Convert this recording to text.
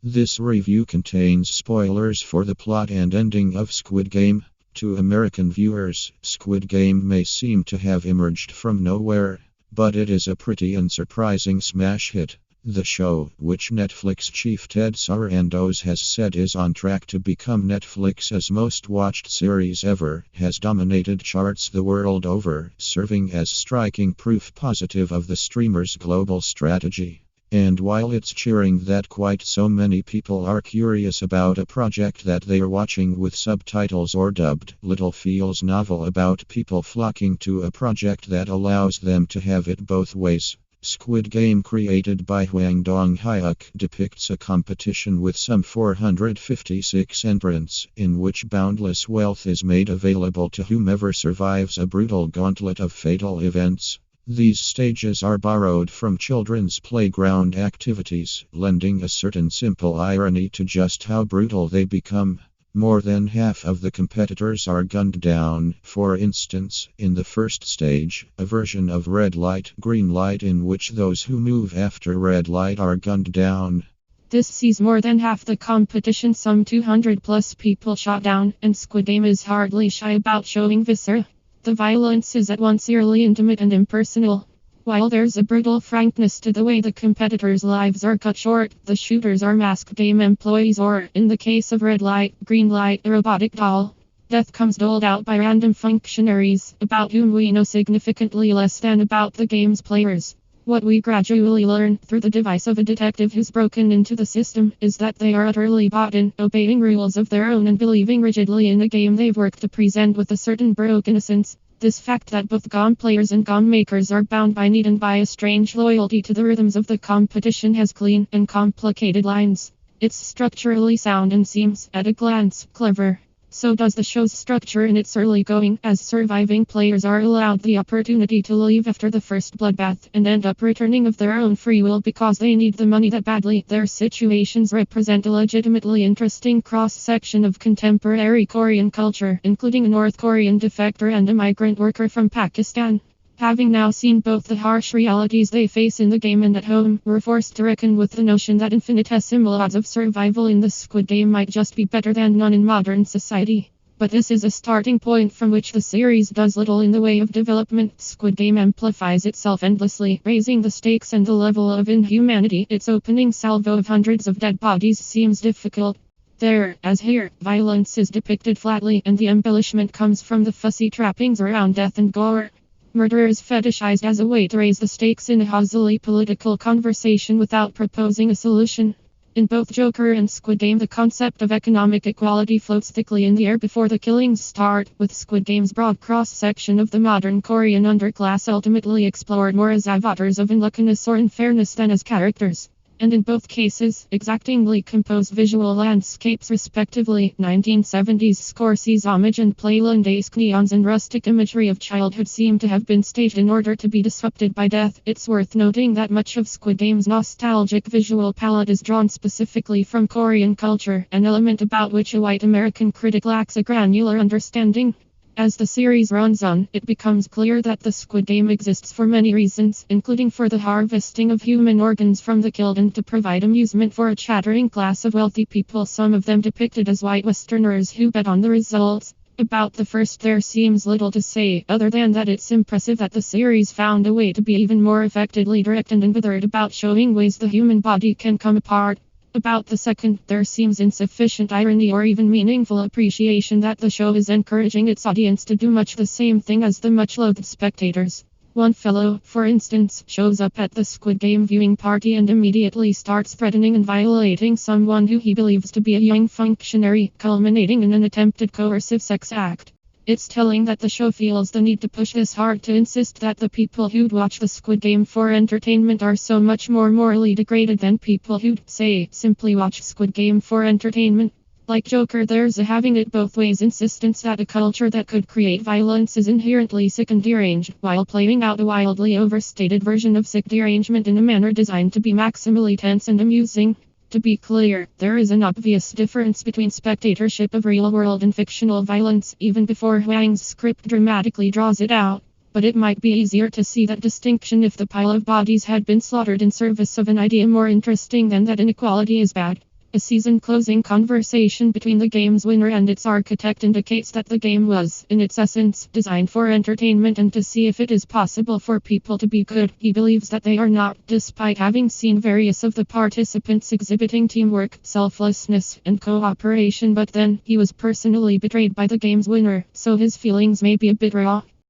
This review contains spoilers for the plot and ending of Squid Game. To American viewers, Squid Game may seem to have emerged from nowhere, but it is a pretty unsurprising smash hit. The show, which Netflix chief Ted Sarandos has said is on track to become Netflix's most watched series ever, has dominated charts the world over, serving as striking proof positive of the streamer's global strategy. And while it's cheering that quite so many people are curious about a project that they are watching with subtitles or dubbed, little feels novel about people flocking to a project that allows them to have it both ways. Squid Game, created by Hwang Dong-hyuk, depicts a competition with some 456 entrants, in which boundless wealth is made available to whomever survives a brutal gauntlet of fatal events. These stages are borrowed from children's playground activities, lending a certain simple irony to just how brutal they become. More than half of the competitors are gunned down. For instance, in the first stage, a version of red light, green light in which those who move after red light are gunned down. This sees more than half the competition, some 200 plus people shot down, and Squid Game is hardly shy about showing viscera. The violence is at once eerily intimate and impersonal. While there's a brutal frankness to the way the competitors' lives are cut short, the shooters are masked game employees or, in the case of red light, green light, a robotic doll. Death comes doled out by random functionaries, about whom we know significantly less than about the game's players. What we gradually learn, through the device of a detective who's broken into the system, is that they are utterly bought in, obeying rules of their own and believing rigidly in a game they've worked to present with a certain baroque innocence. This fact that both GOM players and GOM makers are bound by need and by a strange loyalty to the rhythms of the competition has clean and complicated lines. It's structurally sound and seems, at a glance, clever. So does the show's structure in its early going, as surviving players are allowed the opportunity to leave after the first bloodbath and end up returning of their own free will because they need the money that badly. Their situations represent a legitimately interesting cross-section of contemporary Korean culture, including a North Korean defector and a migrant worker from Pakistan. Having now seen both the harsh realities they face in the game and at home, we're forced to reckon with the notion that infinitesimal odds of survival in the Squid Game might just be better than none in modern society. But this is a starting point from which the series does little in the way of development. Squid Game amplifies itself endlessly, raising the stakes and the level of inhumanity. Its opening salvo of hundreds of dead bodies seems difficult. There, as here, violence is depicted flatly, and the embellishment comes from the fussy trappings around death and gore. Murder is fetishized as a way to raise the stakes in a hazily political conversation without proposing a solution. In both Joker and Squid Game, the concept of economic equality floats thickly in the air before the killings start, with Squid Game's broad cross-section of the modern Korean underclass ultimately explored more as avatars of unluckiness or unfairness than as characters. And in both cases, exactingly composed visual landscapes respectively. 1970s score sees homage and Playland-esque neons and rustic imagery of childhood seem to have been staged in order to be disrupted by death. It's worth noting that much of Squid Game's nostalgic visual palette is drawn specifically from Korean culture, an element about which a white American critic lacks a granular understanding. As the series runs on, it becomes clear that the Squid Game exists for many reasons, including for the harvesting of human organs from the killed and to provide amusement for a chattering class of wealthy people, some of them depicted as white Westerners who bet on the results. About the first there seems little to say, other than that it's impressive that the series found a way to be even more effectively direct and unbothered about showing ways the human body can come apart. About the second, there seems insufficient irony or even meaningful appreciation that the show is encouraging its audience to do much the same thing as the much-loathed spectators. One fellow, for instance, shows up at the Squid Game viewing party and immediately starts threatening and violating someone who he believes to be a young functionary, culminating in an attempted coercive sex act. It's telling that the show feels the need to push this hard to insist that the people who'd watch the Squid Game for entertainment are so much more morally degraded than people who'd, say, simply watch Squid Game for entertainment. Like Joker, there's a having it both ways insistence that a culture that could create violence is inherently sick and deranged, while playing out a wildly overstated version of sick derangement in a manner designed to be maximally tense and amusing. To be clear, there is an obvious difference between spectatorship of real-world and fictional violence, even before Hwang's script dramatically draws it out. But it might be easier to see that distinction if the pile of bodies had been slaughtered in service of an idea more interesting than that inequality is bad. A season-closing conversation between the game's winner and its architect indicates that the game was, in its essence, designed for entertainment and to see if it is possible for people to be good. He believes that they are not, despite having seen various of the participants exhibiting teamwork, selflessness, and cooperation, but then, he was personally betrayed by the game's winner, so his feelings may be a bit raw.